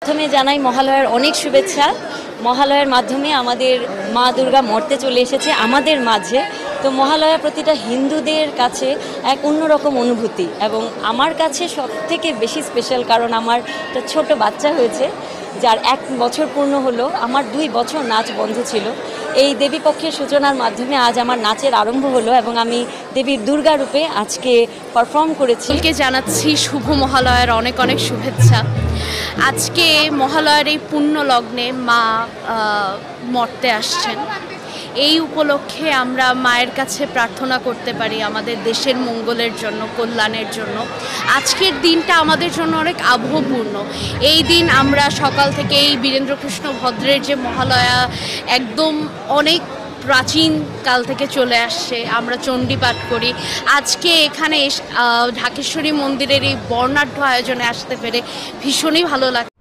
প্রথমে জানাই মহালয়ার অনেক শুভেচ্ছা। মহালয়ার মাধ্যমে আমাদের মা দুর্গা মর্তে চলে এসেছে আমাদের মাঝে। তো মহালয়া প্রতিটা হিন্দুদের কাছে এক অন্যরকম অনুভূতি, এবং আমার কাছে সবথেকে বেশি স্পেশাল, কারণ আমার একটা ছোট বাচ্চা হয়েছে যার 1 বছর পূর্ণ হলো। আমার 2 বছর নাচ বন্ধ ছিল। এই দেবী পক্ষের সূচনার মাধ্যমে আজ আমার নাচের আরম্ভ হলো এবং আমি দেবী দুর্গা রূপে আজকে পারফর্ম করেছি। জানাচ্ছি শুভ মহালয়ার অনেক অনেক শুভেচ্ছা। আজকে মহালয়ার এই পুণ্য লগ্নে মা মর্তে আসছেন। এই উপলক্ষে আমরা মায়ের কাছে প্রার্থনা করতে পারি আমাদের দেশের মঙ্গলের জন্য, কল্যাণের জন্য। আজকের দিনটা আমাদের জন্য অনেক আবহপূর্ণ। এই দিন আমরা সকাল থেকে এই বীরেন্দ্রকৃষ্ণ ভদ্রের যে মহালয়া একদম অনেক প্রাচীন কাল থেকে চলে আসছে, আমরা চণ্ডী পাঠ করি। আজকে এখানে ঢাকেশ্বরী মন্দিরের এই বর্ণাঢ্য আয়োজনে আসতে পেরে ভীষণই ভালো লাগে।